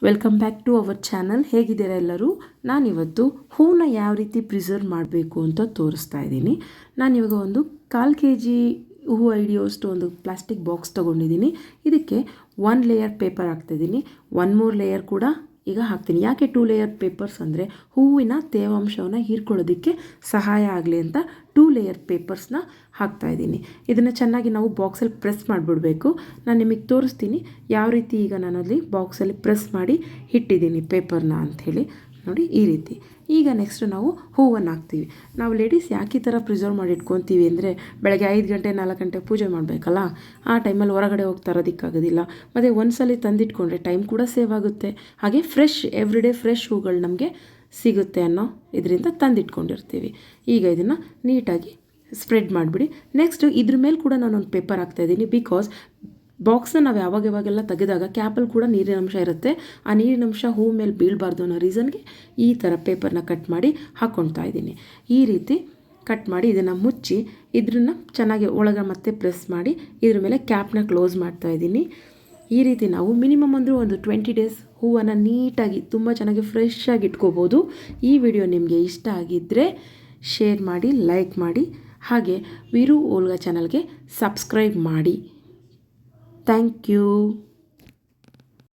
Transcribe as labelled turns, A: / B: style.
A: Welcome back to our channel. ಹೇಗಿದ್ದೀರಾ ಎಲ್ಲರೂ? ನಾನಿವತ್ತು ಹೂವನ್ನ ಯಾವ ರೀತಿ ಪ್ರಿಸರ್ವ್ ಮಾಡಬೇಕು ಅಂತ ತೋರಿಸ್ತಾ ಇದ್ದೀನಿ. ನಾನಿವಾಗ ಒಂದು 1/4 kg ಹೂವು ಹಿಡಿಯೋಷ್ಟು ಒಂದು ಪ್ಲಾಸ್ಟಿಕ್ ಬಾಕ್ಸ್ ತೊಗೊಂಡಿದ್ದೀನಿ. ಇದಕ್ಕೆ 1 ಲೇಯರ್ ಪೇಪರ್ ಹಾಕ್ತಿದ್ದೀನಿ. 1 more ಲೇಯರ್ ಕೂಡ ಈಗ ಹಾಕ್ತೀನಿ. ಯಾಕೆ 2 ಲೇಯರ್ ಪೇಪರ್ಸ್ ಅಂದರೆ ಹೂವಿನ ತೇವಾಂಶವನ್ನು ಹೀರ್ಕೊಳ್ಳೋದಕ್ಕೆ ಸಹಾಯ ಆಗಲಿ ಅಂತ 2 ಲೇಯರ್ ಪೇಪರ್ಸ್ನ ಹಾಕ್ತಾಯಿದ್ದೀನಿ. ಇದನ್ನು ಚೆನ್ನಾಗಿ ನಾವು ಬಾಕ್ಸಲ್ಲಿ ಪ್ರೆಸ್ ಮಾಡಿಬಿಡಬೇಕು. ನಾನು ನಿಮಗೆ ತೋರಿಸ್ತೀನಿ ಯಾವ ರೀತಿ ಈಗ ನಾನಲ್ಲಿ ಬಾಕ್ಸಲ್ಲಿ ಪ್ರೆಸ್ ಮಾಡಿ ಇಟ್ಟಿದ್ದೀನಿ ಪೇಪರ್ನ ಅಂಥೇಳಿ. ನೋಡಿ ಈ ರೀತಿ. ಈಗ ನೆಕ್ಸ್ಟ್ ನಾವು ಹೂವನ್ನು ಹಾಕ್ತೀವಿ. ನಾವು ಲೇಡೀಸ್ ಯಾಕೆ ಈ ಥರ ಪ್ರಿಸರ್ವ್ ಮಾಡಿ ಇಟ್ಕೊತೀವಿ ಅಂದರೆ ಬೆಳಗ್ಗೆ 5 ಗಂಟೆ 4 ಗಂಟೆ ಪೂಜೆ ಮಾಡಬೇಕಲ್ಲ, ಆ ಟೈಮಲ್ಲಿ ಹೊರಗಡೆ ಹೋಗಿ ತರೋದಕ್ಕಾಗೋದಿಲ್ಲ. ಮತ್ತು ಒಂದ್ಸಲ ತಂದಿಟ್ಕೊಂಡ್ರೆ ಟೈಮ್ ಕೂಡ ಸೇವ್ ಆಗುತ್ತೆ. ಹಾಗೆ ಫ್ರೆಶ್ ಎವ್ರಿಡೇ ಫ್ರೆಶ್ ಹೂಗಳು ನಮಗೆ ಸಿಗುತ್ತೆ ಅನ್ನೋ ಇದರಿಂದ ತಂದಿಟ್ಕೊಂಡಿರ್ತೀವಿ. ಈಗ ಇದನ್ನು ನೀಟಾಗಿ ಸ್ಪ್ರೆಡ್ ಮಾಡಿಬಿಡಿ. ನೆಕ್ಸ್ಟ್ ಇದ್ರ ಮೇಲೆ ಕೂಡ ನಾನೊಂದು ಪೇಪರ್ ಹಾಕ್ತಾಯಿದ್ದೀನಿ. ಬಿಕಾಸ್ ಬಾಕ್ಸ್ನ ನಾವು ಯಾವಾಗೆಲ್ಲ ತೆಗೆದಾಗ ಕ್ಯಾಪಲ್ಲಿ ಕೂಡ ನೀರಿನ ಅಂಶ ಇರುತ್ತೆ. ಆ ನೀರಿನ ಅಂಶ ಹೂ ಮೇಲೆ ಬೀಳಬಾರ್ದು ಅನ್ನೋ ರೀಸನ್ಗೆ ಈ ಥರ ಪೇಪರ್ನ ಕಟ್ ಮಾಡಿ ಹಾಕ್ಕೊಳ್ತಾ ಇದ್ದೀನಿ. ಈ ರೀತಿ ಕಟ್ ಮಾಡಿ ಇದನ್ನು ಮುಚ್ಚಿ ಇದ್ರನ್ನ ಚೆನ್ನಾಗಿ ಒಳಗೆ ಮತ್ತೆ ಪ್ರೆಸ್ ಮಾಡಿ ಇದ್ರ ಮೇಲೆ ಕ್ಯಾಪ್ನ ಕ್ಲೋಸ್ ಮಾಡ್ತಾ ಇದ್ದೀನಿ. ಈ ರೀತಿ ನಾವು ಮಿನಿಮಮ್ ಅಂದರೂ ಒಂದು 20 days ಹೂವನ್ನು ನೀಟಾಗಿ ತುಂಬ ಚೆನ್ನಾಗಿ ಫ್ರೆಶ್ ಆಗಿ ಇಟ್ಕೋಬೋದು. ಈ ವಿಡಿಯೋ ನಿಮಗೆ ಇಷ್ಟ ಆಗಿದ್ದರೆ ಶೇರ್ ಮಾಡಿ, ಲೈಕ್ ಮಾಡಿ, ಹಾಗೆ ವೀರು ಓಲ್ಗಾ ಚಾನಲ್ಗೆ ಸಬ್ಸ್ಕ್ರೈಬ್ ಮಾಡಿ. Thank you.